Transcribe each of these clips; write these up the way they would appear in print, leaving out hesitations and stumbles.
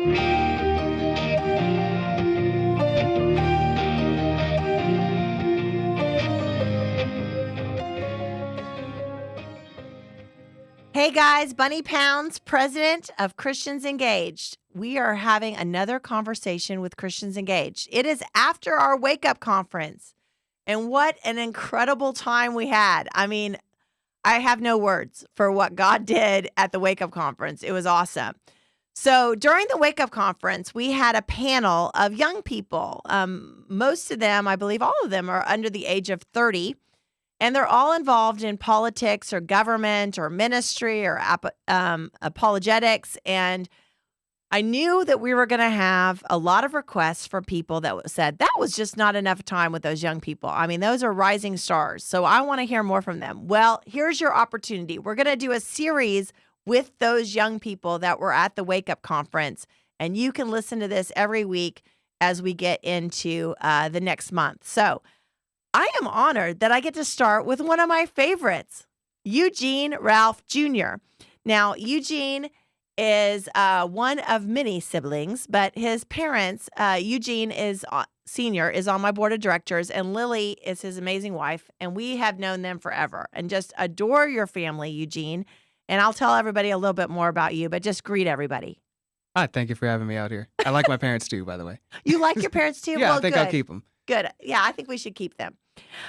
Hey guys, Bunny Pounds, president of Christians Engaged. We are having another conversation with Christians Engaged. It is after our wake up conference. And what an incredible time we had. I mean, I have no words for what God did at the wake up conference. It was awesome. So during the wake up conference, we had a panel of young people. Most of them, I believe all of them, are under the age of 30. And they're all involved in politics or government or ministry or apologetics. And I knew that we were going to have a lot of requests from people that said that was just not enough time with those young people. I mean, those are rising stars. So I want to hear more from them. Well, here's your opportunity. We're going to do a series with those young people that were at the Wake Up Conference. And you can listen to this every week as we get into the next month. So I am honored that I get to start with one of my favorites, Eugene Ralph Jr. Now, Eugene is one of many siblings, but his parents, Eugene is senior, is on my board of directors, and Lily is his amazing wife, and we have known them forever and just adore your family, Eugene. And I'll tell everybody a little bit more about you, but just greet everybody. Hi, thank you for having me out here. I like my parents too, by the way. You like your parents too? Yeah, well, I think good. I'll keep them. Good. Yeah, I think we should keep them.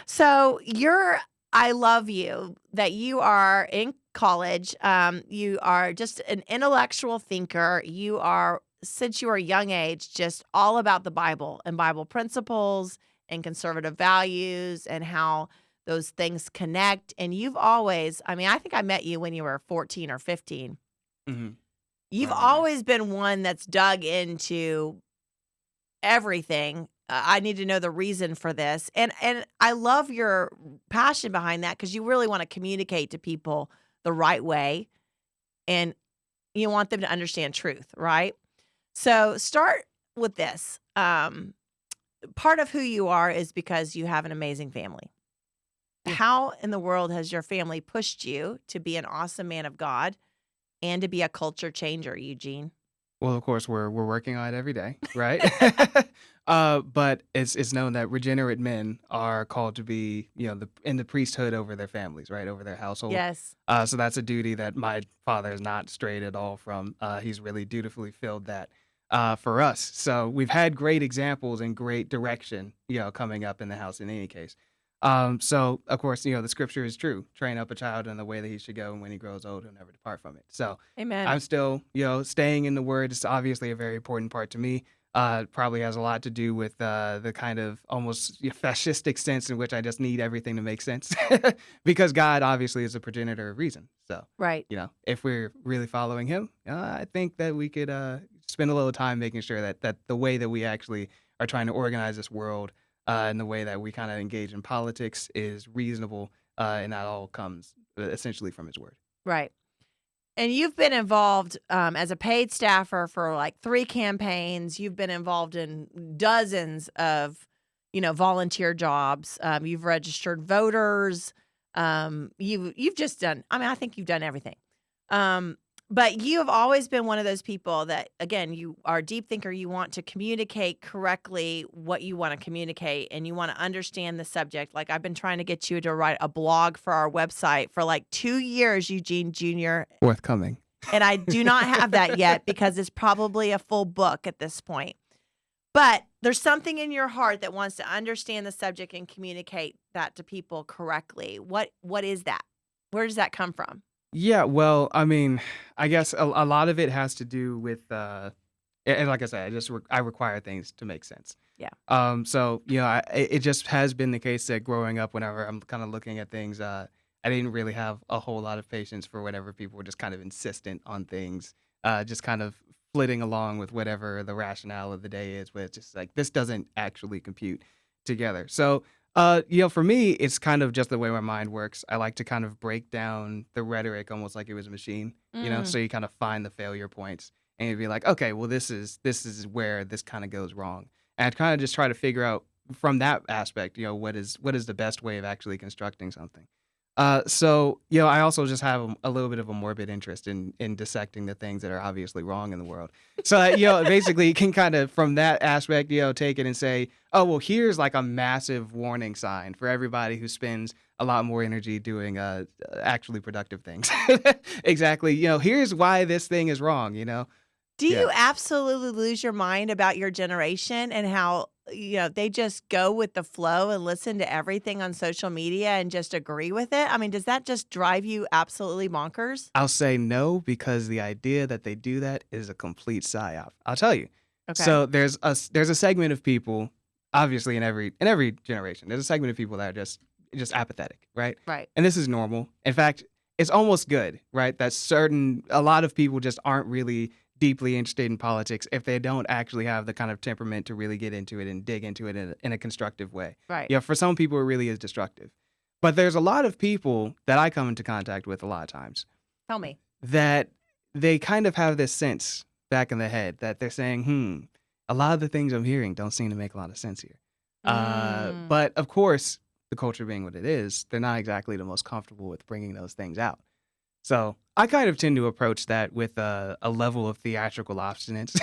So I love you that you are in college. You are just an intellectual thinker. You are, since you are a young age, just all about the Bible and Bible principles and conservative values and how those things connect. And you've always, I mean, I think I met you when you were 14 or 15. Mm-hmm. You've always been one that's dug into everything. I need to know the reason for this. And I love your passion behind that because you really want to communicate to people the right way and you want them to understand truth, right? So start with this. Part of who you are is because you have an amazing family. Yeah. How in the world has your family pushed you to be an awesome man of God and to be a culture changer, Eugene? Well, of course, we're working on it every day, right? But it's known that regenerate men are called to be, in the priesthood over their families, right, over their household. Yes. So that's a duty that my father is not strayed at all from. He's really dutifully filled that for us. So we've had great examples and great direction, coming up in the house in any case. So of course, the scripture is true. Train up a child in the way that he should go, and when he grows old, he'll never depart from it. So Amen. I'm still, staying in the word is obviously a very important part to me. Probably has a lot to do with the kind of almost fascistic sense in which I just need everything to make sense because God obviously is a progenitor of reason. So, right. If we're really following him, I think that we could spend a little time making sure that the way that we actually are trying to organize this world and the way that we kind of engage in politics is reasonable, and that all comes essentially from his word. Right. And you've been involved as a paid staffer for like 3 campaigns. You've been involved in dozens of, volunteer jobs. You've registered voters. You've just done, I think you've done everything. But you have always been one of those people that, again, you are a deep thinker. You want to communicate correctly what you want to communicate, and you want to understand the subject. Like I've been trying to get you to write a blog for our website for like 2 years, Eugene Jr. Forthcoming. And I do not have that yet because it's probably a full book at this point. But there's something in your heart that wants to understand the subject and communicate that to people correctly. What is that? Where does that come from? Yeah, well, I guess a lot of it has to do with, and like I said, I require things to make sense. Yeah. So it just has been the case that growing up, whenever I'm kind of looking at things, I didn't really have a whole lot of patience for whenever people were just kind of insistent on things, just kind of flitting along with whatever the rationale of the day is, but it's just like this doesn't actually compute together. So. For me, it's kind of just the way my mind works. I like to kind of break down the rhetoric almost like it was a machine, so you kind of find the failure points and you'd be like, okay, well, this is where this kind of goes wrong. And I'd kind of just try to figure out from that aspect, what is the best way of actually constructing something. So, I also just have a little bit of a morbid interest in dissecting the things that are obviously wrong in the world. So, basically, you can kind of from that aspect, take it and say, oh, well, here's like a massive warning sign for everybody who spends a lot more energy doing actually productive things. Exactly. Here's why this thing is wrong. Do Yeah. you absolutely lose your mind about your generation and how, they just go with the flow and listen to everything on social media and just agree with it? I mean, does that just drive you absolutely bonkers? I'll say no because the idea that they do that is a complete psyop. I'll tell you. Okay. So there's a segment of people, obviously in every generation, there's a segment of people that are just apathetic, right? Right. And this is normal. In fact, it's almost good, right? That a lot of people just aren't really deeply interested in politics if they don't actually have the kind of temperament to really get into it and dig into it in a constructive way. Right. Yeah, for some people it really is destructive. But there's a lot of people that I come into contact with a lot of times Tell me. that they kind of have this sense back in the head that they're saying, a lot of the things I'm hearing don't seem to make a lot of sense here. Mm. But of course, the culture being what it is, they're not exactly the most comfortable with bringing those things out. So I kind of tend to approach that with a level of theatrical obstinance,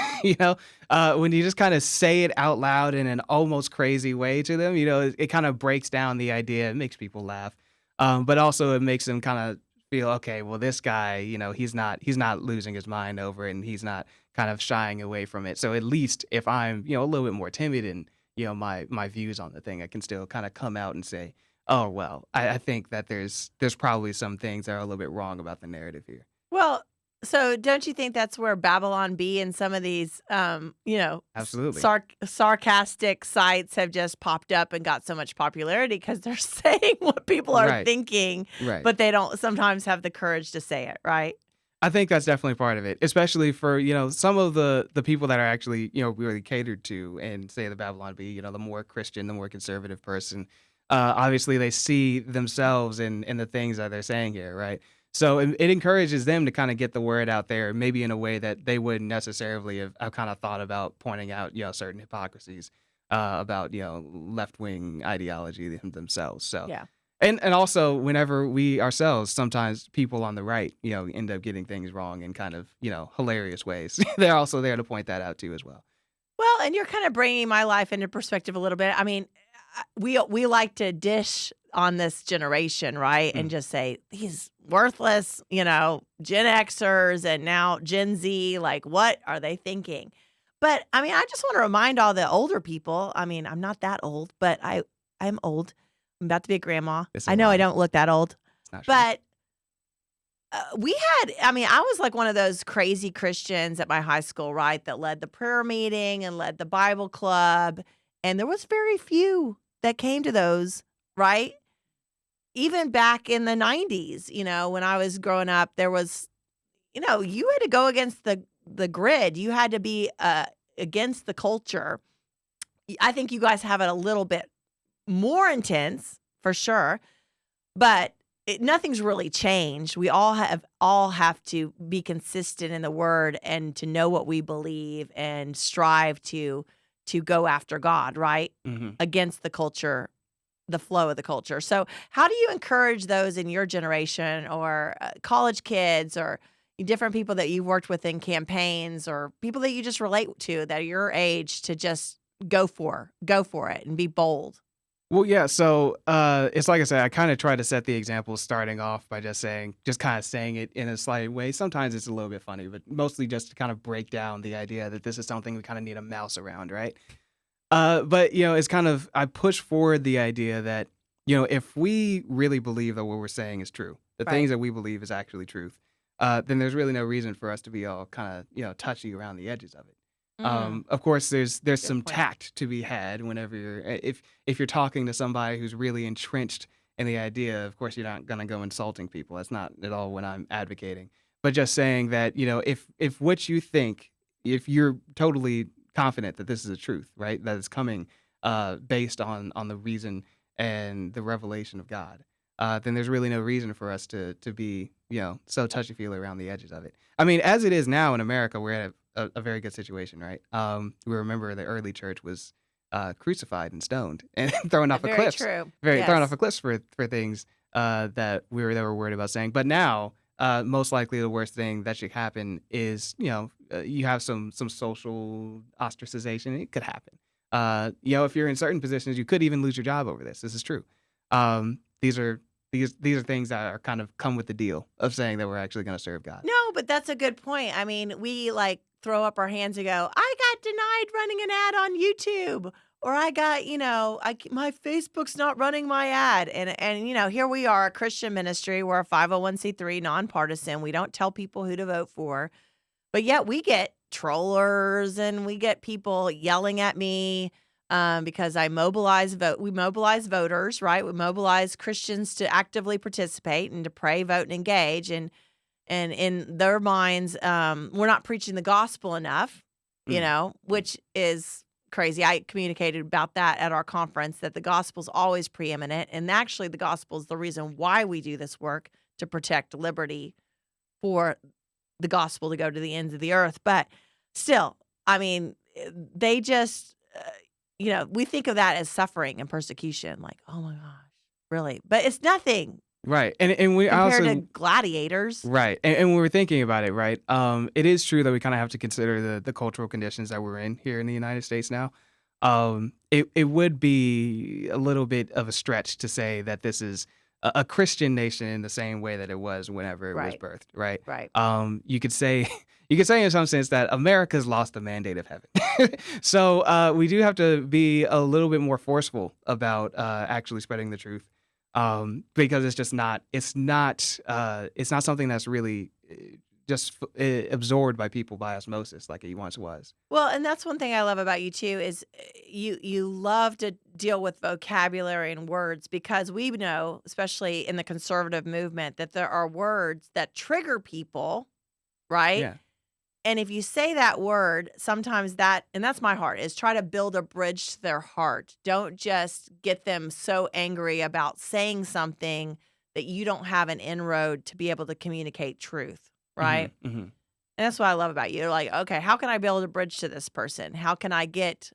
when you just kind of say it out loud in an almost crazy way to them, it kind of breaks down the idea. It makes people laugh. But also it makes them kind of feel, okay, well, this guy, he's not losing his mind over it and he's not kind of shying away from it. So at least if I'm, a little bit more timid and, my views on the thing, I can still kind of come out and say, oh, well, I think that there's probably some things that are a little bit wrong about the narrative here. Well, so don't you think that's where Babylon Bee and some of these, Absolutely. sarcastic sites have just popped up and got so much popularity because they're saying what people are Right. thinking, Right. but they don't sometimes have the courage to say it, right? I think that's definitely part of it, especially for, some of the people that are actually, really catered to and say the Babylon Bee, the more Christian, the more conservative person. Obviously, they see themselves in the things that they're saying here, right? So it encourages them to kind of get the word out there, maybe in a way that they wouldn't necessarily have kind of thought about pointing out, certain hypocrisies about, left wing ideology themselves. So Yeah. and also whenever we ourselves, sometimes people on the right, end up getting things wrong in kind of, hilarious ways. They're also there to point that out too as well. Well, and you're kind of bringing my life into perspective a little bit. I mean, we like to dish on this generation, right? And Mm. just say these worthless, Gen Xers and now Gen Z, like what are they thinking? But I mean, I just want to remind all the older people. I mean, I'm not that old, but I'm old. I'm about to be a grandma. It's a I know I lie. don't look that old, It's not true. but I mean, I was like one of those crazy Christians at my high school, right? That led the prayer meeting and led the Bible club. And there was very few that came to those, right? Even back in the 90s, when I was growing up, there was, you had to go against the grid. You had to be against the culture. I think you guys have it a little bit more intense for sure, but nothing's really changed. We all have to be consistent in the word and to know what we believe and strive to go after God, right? Hmm. Against the culture, the flow of the culture. So, how do you encourage those in your generation or college kids or different people that you've worked with in campaigns or people that you just relate to that are your age to just go for it and be bold? Well, yeah. So it's like I said, I kind of try to set the example starting off by just kind of saying it in a slight way. Sometimes it's a little bit funny, but mostly just to kind of break down the idea that this is something we kind of need a mouse around, right? But it's kind of I push forward the idea that if we really believe that what we're saying is true, the Right. things that we believe is actually truth, then there's really no reason for us to be all kind of touchy around the edges of it. Mm, Of course, there's good some point. tact to be had whenever if you're talking to somebody who's really entrenched in the idea. Of course, you're not gonna go insulting people. That's not at all what I'm advocating. But just saying that if what you think, if you're totally confident that this is the truth, right, that it's coming based on the reason and the revelation of God, then there's really no reason for us to be so touchy feely around the edges of it. I mean, as it is now in America, we're at a very good situation, right? We remember the early church was crucified and stoned and thrown off of Very cliffs, true. thrown off Yes. of cliffs for things that we were worried about saying. But now, most likely the worst thing that should happen is, you have some social ostracization. It could happen. If you're in certain positions, you could even lose your job over this. This is true. These are these are things that are kind of come with the deal of saying that we're actually going to serve God. No, but that's a good point. I mean, we like throw up our hands and go, I got denied running an ad on YouTube. Or I got, my Facebook's not running my ad. And here we are, a Christian ministry. We're a 501c3 nonpartisan. We don't tell people who to vote for. But yet we get trollers and we get people yelling at me because we mobilize voters, right? We mobilize Christians to actively participate and to pray, vote, and engage. And in their minds, we're not preaching the gospel enough, which is crazy. I communicated about that at our conference, that the gospel is always preeminent. And actually, the gospel is the reason why we do this work, to protect liberty, for the gospel to go to the ends of the earth. But still, I mean, they just, we think of that as suffering and persecution. Like, oh my gosh, really? But it's nothing. Right. And we compared also to gladiators. Right. And when we're thinking about it, right, it is true that we kind of have to consider the cultural conditions that we're in here in the United States now. It would be a little bit of a stretch to say that this is a Christian nation in the same way that it was whenever it was birthed, right? Right. You could say in some sense that America's lost the mandate of heaven. So we do have to be a little bit more forceful about actually spreading the truth. Because it's not something that's really just absorbed by people by osmosis like it once was. Well, and that's one thing I love about you too, is you love to deal with vocabulary and words, because we know, especially in the conservative movement, that there are words that trigger people, right? Yeah. And if you say that word, sometimes and that's my heart, is try to build a bridge to their heart. Don't just get them so angry about saying something that you don't have an inroad to be able to communicate truth, right? Mm-hmm, mm-hmm. And that's what I love about you. You're like, okay, how can I build a bridge to this person? How can I get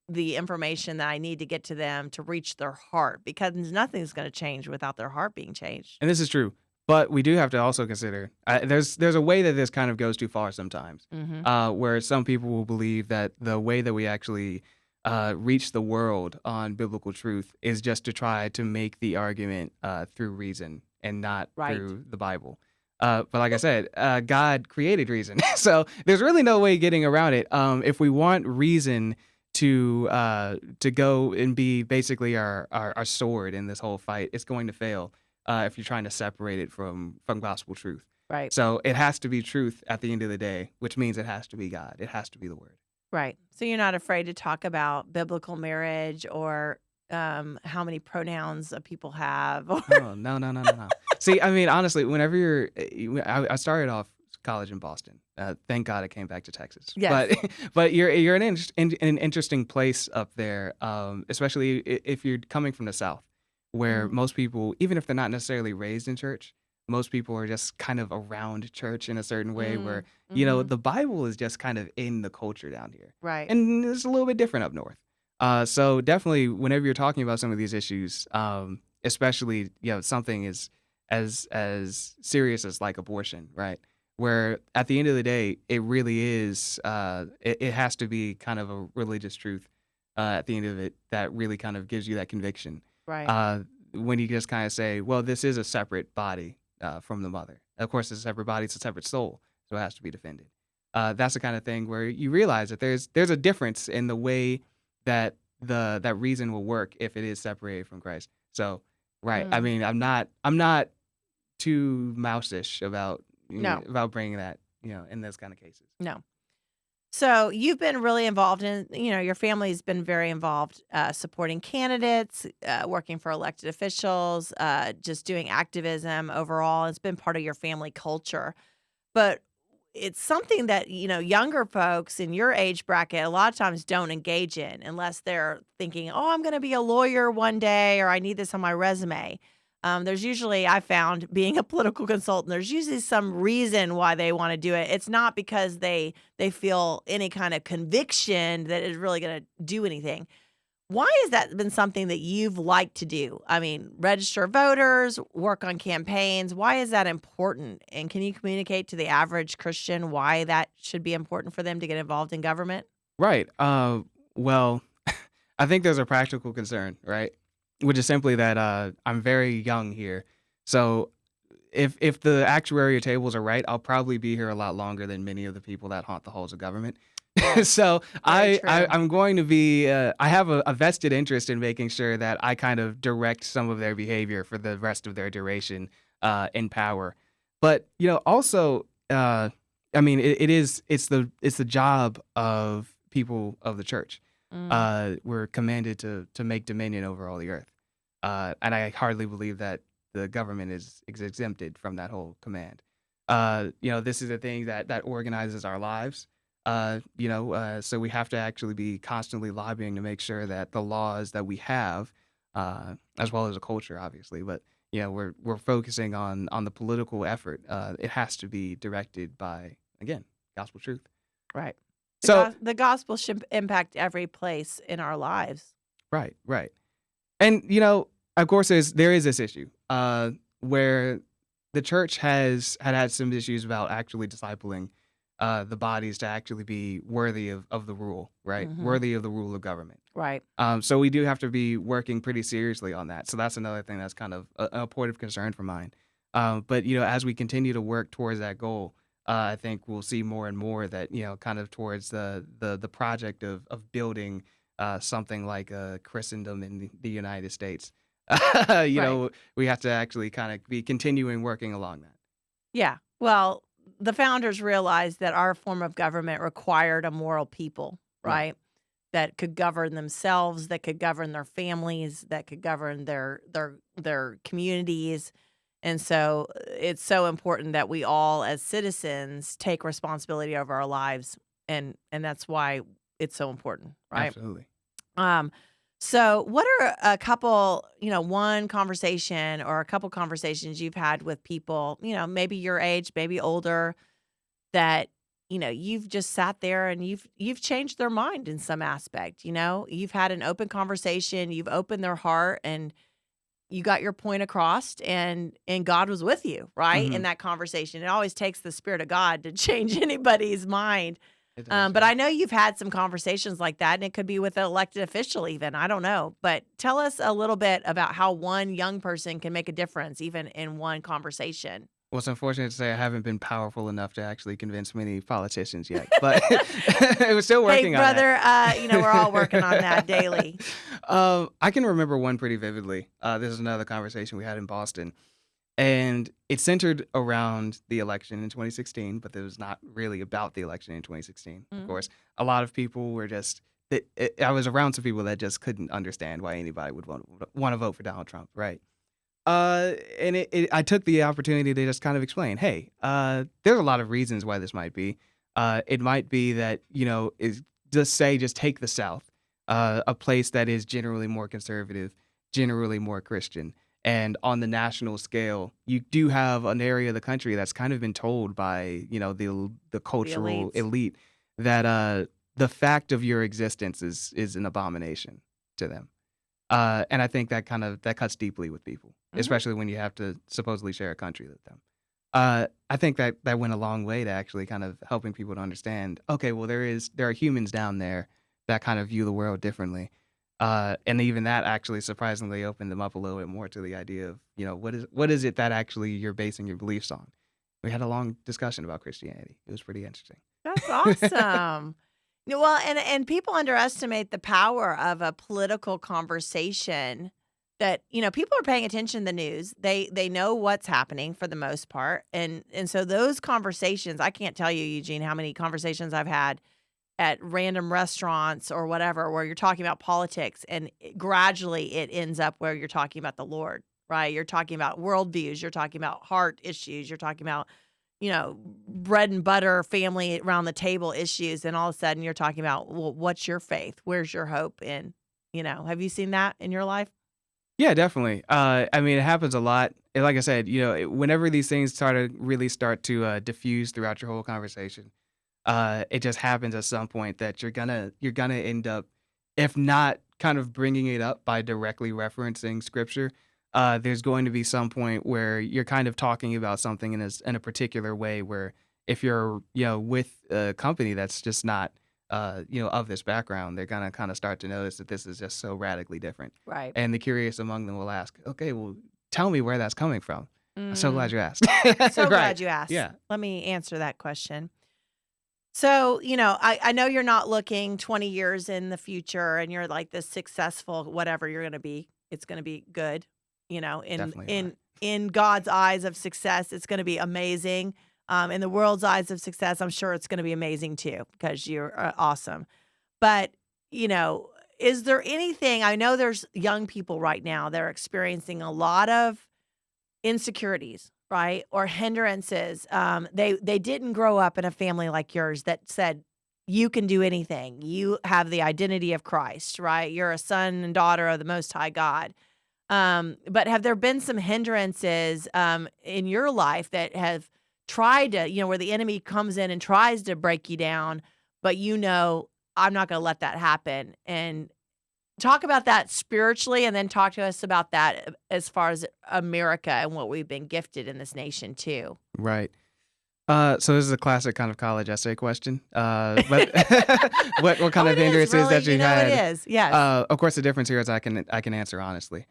the information that I need to get to them to reach their heart? Because nothing's going to change without their heart being changed. And this is true. But we do have to also consider there's a way that this kind of goes too far sometimes, where some people will believe that the way that we actually reach the world on biblical truth is just to try to make the argument through reason and not through the Bible. But like I said, God created reason, so there's really no way getting around it. If we want reason to go and be basically our sword in this whole fight, it's going to fail. If you're trying to separate it from gospel truth. Right. So it has to be truth at the end of the day, which means it has to be God. It has to be the word. Right. So you're not afraid to talk about biblical marriage or how many pronouns people have. Or Oh, no. See, I mean, honestly, whenever I started off college in Boston. Thank God I came back to Texas. Yes. But you're in an interesting place up there, especially if you're coming from the South, where most people, even if they're not necessarily raised in church, most people are just kind of around church in a certain way where, the Bible is just kind of in the culture down here. Right. And it's a little bit different up north. So definitely whenever you're talking about some of these issues, especially, something as serious as like abortion, right? Where at the end of the day, it really is, it has to be kind of a religious truth at the end of it that really kind of gives you that conviction. Right. When you just kind of say, well, this is a separate body from the mother. Of course, it's a separate body, it's a separate soul, so it has to be defended. That's the kind of thing where you realize that there's a difference in the way that that reason will work if it is separated from Christ. So, right. I mean, I'm not too mouse-ish about about bringing that in those kind of cases. No. So you've been really involved in, your family's been very involved supporting candidates, working for elected officials, just doing activism overall. It's been part of your family culture. But it's something that, younger folks in your age bracket a lot of times don't engage in unless they're thinking, oh, I'm going to be a lawyer one day, or I need this on my resume. There's usually, I found, being a political consultant, there's usually some reason why they want to do it. It's not because they feel any kind of conviction that is really going to do anything. Why has that been something that you've liked to do? I mean, register voters, work on campaigns. Why is that important? And can you communicate to the average Christian why that should be important for them to get involved in government? Right. Well, I think there's a practical concern, right? Which is simply that I'm very young here. So if the actuarial tables are right, I'll probably be here a lot longer than many of the people that haunt the halls of government. Yes, So very true. I'm going to be I have a vested interest in making sure that I kind of direct some of their behavior for the rest of their duration in power. But also, I mean, it's the job of people of the church. Mm, We're commanded to make dominion over all the earth, and I hardly believe that the government is exempted from that whole command. This is a thing that organizes our lives. So we have to actually be constantly lobbying to make sure that the laws that we have, as well as a culture, obviously, but we're focusing on the political effort. It has to be directed by, again, gospel truth. right. So The gospel should impact every place in our lives. right, right. And of course, there is this issue where the church has had some issues about actually discipling the bodies to actually be worthy of the rule, right? Hmm. Worthy of the rule of government. Right. So we do have to be working pretty seriously on that. So that's another thing that's kind of a point of concern for mine. But as we continue to work towards that goal, I think we'll see more and more that kind of towards the project of building something like a Christendom in the United States. Right. We have to actually kind of be continuing working along that. Yeah. Well, the founders realized that our form of government required a moral people, Right. right? That could govern themselves, that could govern their families, that could govern their communities. And so it's so important that we all as citizens take responsibility over our lives, and that's why it's so important, right? Absolutely. Um, so what are a couple, one conversation or a couple conversations you've had with people, maybe your age, maybe older, that, you've just sat there and you've changed their mind in some aspect, You've had an open conversation, you've opened their heart and you got your point across and God was with you, right? Hmm. In that conversation. It always takes the spirit of God to change anybody's mind. It does, But yeah. I know you've had some conversations like that, and it could be with an elected official even, I don't know. But tell us a little bit about how one young person can make a difference even in one conversation. Well, it's unfortunate to say I haven't been powerful enough to actually convince many politicians yet, but we're still Hey, working on that. brother, we're all working on that daily. I can remember one pretty vividly. This is another conversation we had in Boston, and it centered around the election in 2016, but it was not really about the election in 2016. Of Mhm. course, a lot of people were just. I was around some people that just couldn't understand why anybody would want to vote for Donald Trump, right? And I took the opportunity to just kind of explain, hey, there's a lot of reasons why this might be. It might be that, is just take the South, a place that is generally more conservative, generally more Christian. And on the national scale, you do have an area of the country that's kind of been told by, the The cultural elites. elite that the fact of your existence is an abomination to them. And I think that cuts deeply with people, Mhm. especially when you have to supposedly share a country with them. I think that went a long way to actually kind of helping people to understand. Okay, well there are humans down there that kind of view the world differently, and even that actually surprisingly opened them up a little bit more to the idea of what is it that actually you're basing your beliefs on. We had a long discussion about Christianity. It was pretty interesting. That's awesome. Well, and people underestimate the power of a political conversation that, people are paying attention to the news. They know what's happening for the most part. And so those conversations, I can't tell you, Eugene, how many conversations I've had at random restaurants or whatever where you're talking about politics and gradually it ends up where you're talking about the Lord, right? You're talking about worldviews, you're talking about heart issues, you're talking about bread and butter family around the table issues. And all of a sudden you're talking about, well, what's your faith? Where's your hope in, have you seen that in your life? Yeah, definitely. I mean, it happens a lot. And like I said, whenever these things start to diffuse throughout your whole conversation, it just happens at some point that you're gonna end up, if not kind of bringing it up by directly referencing scripture, there's going to be some point where you're kind of talking about something in a particular way where if you're, with a company that's just not, of this background, they're gonna kind of start to notice that this is just so radically different. Right. And the curious among them will ask, okay, well, tell me where that's coming from. I'm so glad Mm, you asked. so Right. glad you asked. Yeah. Let me answer that question. So, I know you're not looking 20 years in the future and you're like this successful, whatever you're going to be. It's going to be good, in Definitely not. in God's eyes of success, it's going to be amazing. In the world's eyes of success, I'm sure it's going to be amazing too because you're awesome. But, you know, is there anything? I know there's young people right now that are experiencing a lot of insecurities, right? Or hindrances. They didn't grow up in a family like yours that said you can do anything. You have the identity of Christ, right? You're a son and daughter of the Most High God. But have there been some hindrances in your life that have tried to, where the enemy comes in and tries to break you down, but I'm not going to let that happen? And talk about that spiritually, and then talk to us about that as far as America and what we've been gifted in this nation too. Right. So this is a classic kind of college essay question. But what Oh, kind of it is hindrances really, that you it had? is. Yes. Of course, the difference here is I can answer honestly.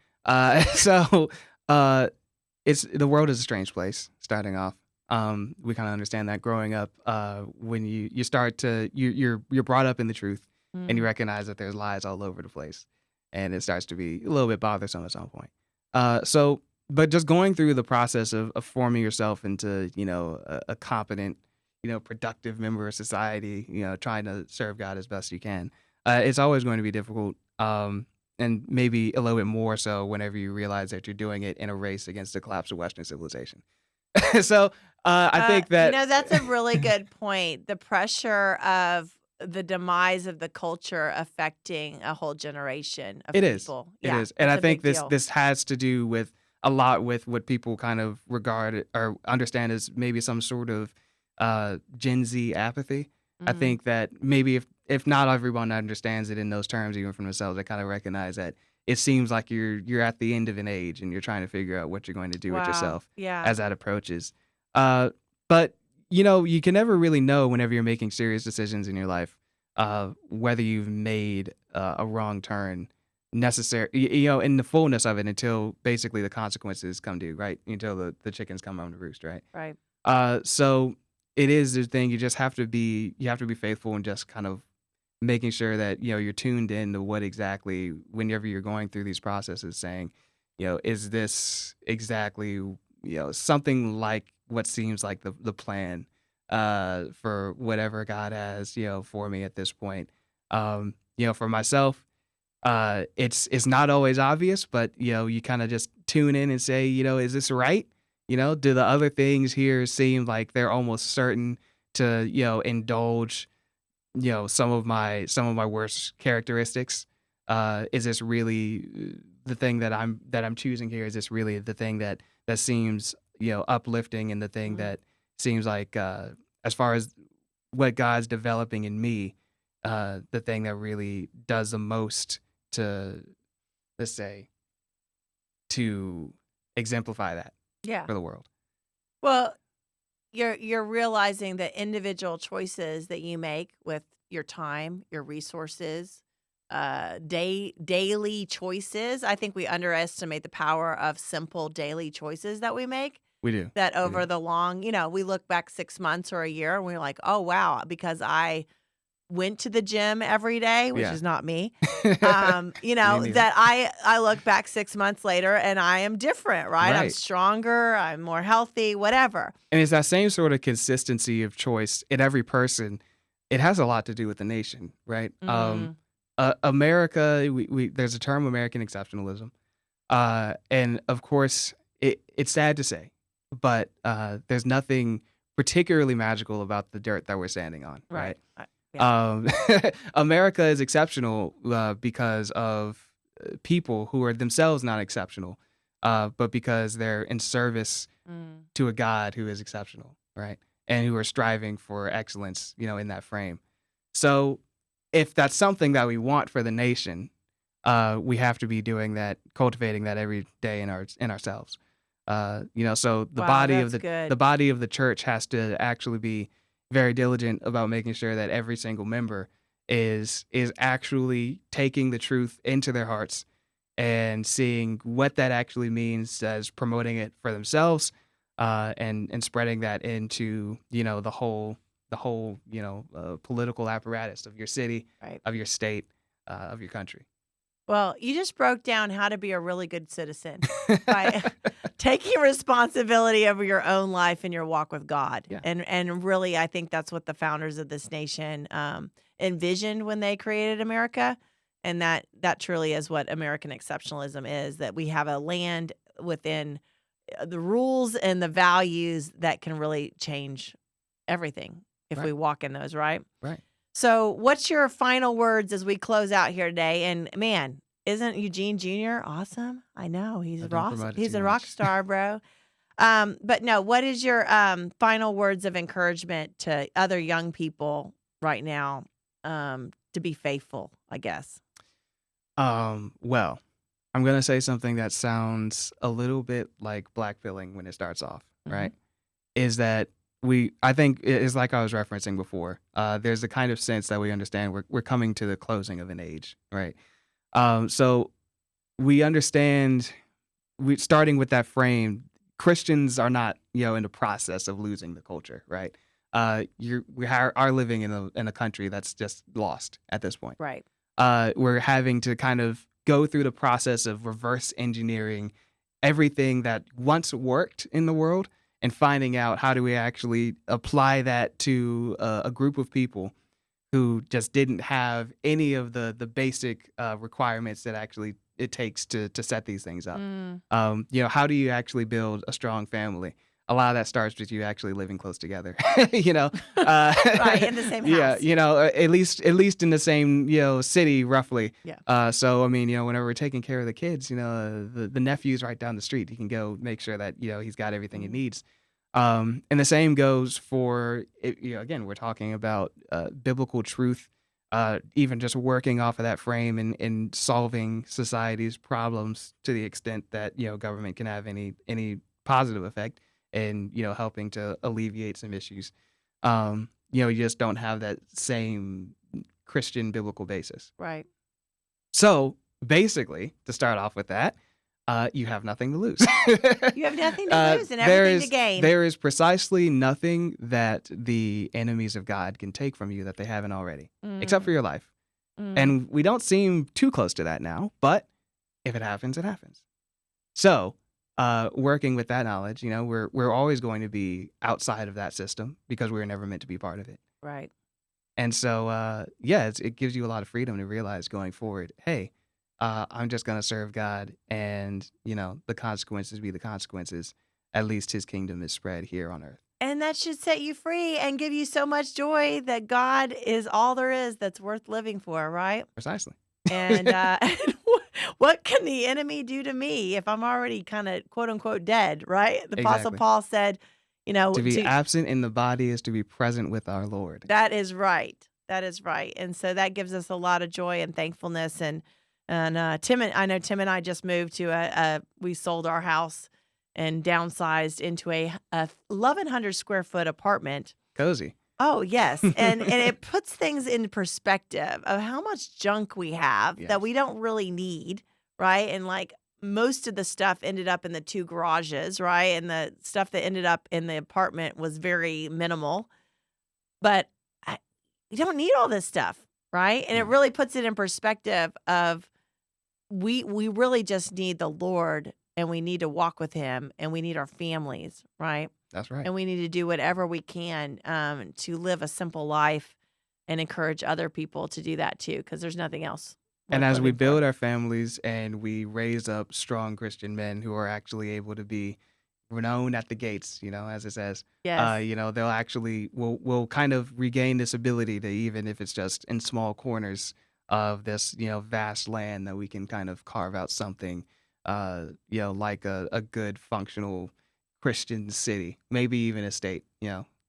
So it's the world is a strange place. Starting off, we kind of understand that growing up. When you start to you're brought up in the truth, and you Mm. recognize that there's lies all over the place, and it starts to be a little bit bothersome at some point. So but just going through the process of forming yourself into, a competent, productive member of society, trying to serve God as best you can, it's always going to be difficult. And maybe a little bit more so whenever you realize that you're doing it in a race against the collapse of Western civilization. So I think that That's a really good point. The pressure of the demise of the culture affecting a whole generation of it is. people. It Yeah, is. And it's I a think big this deal. this has to do with a lot with what people kind of regard or understand as maybe some sort of Gen Z apathy. I Mm. think that maybe if not everyone understands it in those terms, even for themselves, they kind of recognize that it seems like you're at the end of an age and you're trying to figure out what you're going to do with Wow. yourself Yeah. as that approaches. But you can never really know whenever you're making serious decisions in your life, whether you've made a wrong turn necessary, in the fullness of it until basically the consequences come due, right? Until the chickens come home to roost, right? Right. So it is the thing. You have to be faithful and just kind of making sure that you're tuned in to what exactly whenever you're going through these processes, saying, is this exactly something like what seems like the plan for whatever God has for me at this point. For myself, it's not always obvious, but you kind of just tune in and say, is this right? Do the other things here seem like they're almost certain to indulge some of my worst characteristics? Is this really the thing that I'm choosing here? Is this really the thing that seems uplifting, and the thing Mm. that seems like as far as what God's developing in me, the thing that really does the most to, let's say, to exemplify that Yeah. for the world. Well, you're realizing that individual choices that you make with your time, your resources, daily choices. I think we underestimate the power of simple daily choices that we make. We do. That We over do. the long, we look back 6 months or a year and we're like, oh wow, because I went to the gym every day, which Yeah. is not me. Me neither. That I look back 6 months later and I am different, right? I'm Right. stronger, I'm more healthy, whatever. And it's that same sort of consistency of choice in every person. It has a lot to do with the nation, right? Mm, America, we there's a term, American exceptionalism, and of course, it's sad to say, but there's nothing particularly magical about the dirt that we're standing on, right. right? Yeah. Um, America is exceptional because of people who are themselves not exceptional, but because they're in service Mm, to a God who is exceptional, right? And who are striving for excellence, in that frame. So if that's something that we want for the nation, we have to be doing that, cultivating that every day in ourselves. So Wow, that's good. the body of the church has to actually be very diligent about making sure that every single member is actually taking the truth into their hearts and seeing what that actually means as promoting it for themselves, and spreading that into the whole political apparatus of your city, Right. of your state, of your country. Well, you just broke down how to be a really good citizen by taking responsibility over your own life and your walk with God. Yeah. And really, I think that's what the founders of this nation envisioned when they created America. And that truly is what American exceptionalism is, that we have a land within the rules and the values that can really change everything if we Right. walk in those, right? Right. So, what's your final words as we close out here today? And man, isn't Eugene Jr. awesome? I know I don't promote it he's too a rock much. star, bro. But no, what is your final words of encouragement to other young people right now to be faithful? I guess. Well, I'm gonna say something that sounds a little bit like blackpilling when it starts off, Hmm. right? Is that I think it is like I was referencing before. There's a kind of sense that we understand we're coming to the closing of an age, right? So we understand we starting with that frame. Christians are not, in the process of losing the culture, right? We are living in a country that's just lost at this point. Right. We're having to kind of go through the process of reverse engineering everything that once worked in the world and finding out how do we actually apply that to a group of people who just didn't have any of the basic requirements that actually it takes to set these things up. Mm, How do you actually build a strong family? A lot of that starts with you actually living close together. right. In the same Yeah, house. at least in the same city roughly. Yeah. So I mean, whenever we're taking care of the kids, the nephew's right down the street. He can go make sure that he's got everything he Mm, needs. And the same goes for again, we're talking about biblical truth. Even just working off of that frame and solving society's problems to the extent that government can have any positive effect and helping to alleviate some issues. You just don't have that same Christian biblical basis. right. So basically, to start off with that, you have nothing to lose. You have nothing to lose and everything to gain. There is precisely nothing that the enemies of God can take from you that they haven't already, except for Mm, your life. mm. And we don't seem too close to that now, but if it happens, it happens. So, working with that knowledge, we're always going to be outside of that system because we were never meant to be part of it. Right. And so, yeah, it gives you a lot of freedom to realize going forward, hey, I'm just going to serve God and, the consequences be the consequences. At least his kingdom is spread here on earth. And that should set you free and give you so much joy that God is all there is that's worth living for, right? Precisely. And and what can the enemy do to me if I'm already kind of quote unquote dead, right? The Apostle Exactly. Paul said, To be to absent in the body is to be present with our Lord. that is right. That is right. And so that gives us a lot of joy and thankfulness. And I know Tim and I just moved to we sold our house and downsized into a 1,100 square foot apartment. Cozy. Oh, yes. And it puts things in perspective of how much junk we have Yes. that we don't really need, right? And like most of the stuff ended up in the two garages, right? And the stuff that ended up in the apartment was very minimal. But we don't need all this stuff, right? And it No. really puts it in perspective of we really just need the Lord and we need to walk with him and we need our families, right? That's right. And we need to do whatever we can to live a simple life and encourage other people to do that too, because there's nothing else And worth as we living build for. our families and we raise up strong Christian men who are actually able to be renowned at the gates, as it says, Yes. they'll actually will kind of regain this ability to, even if it's just in small corners of this, vast land, that we can kind of carve out something, like a good functional Christian city, maybe even a state,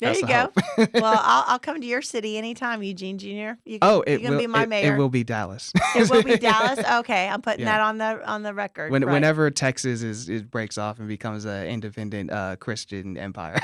There That's you the go. hope. Well, I'll come to your city anytime, Eugene Jr. Oh, You can be my it mayor. will be Dallas. It will be Dallas. Okay, I'm putting Yeah. that on the record. Right. Whenever Texas it breaks off and becomes an independent Christian empire.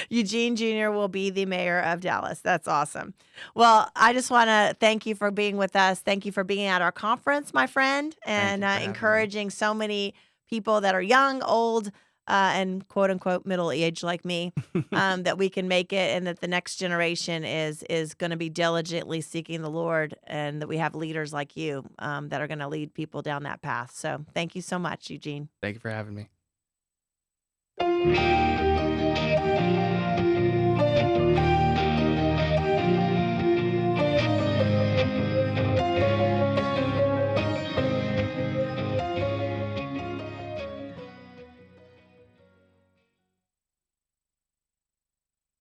Eugene Jr. will be the mayor of Dallas. That's awesome. Well, I just want to thank you for being with us. Thank you for being at our conference, my friend, Thank and you for having me. encouraging so many people that are young, old, and quote unquote middle age like me, that we can make it, and that the next generation is going to be diligently seeking the Lord, and that we have leaders like you that are going to lead people down that path. So, thank you so much, Eugene. Thank you for having me.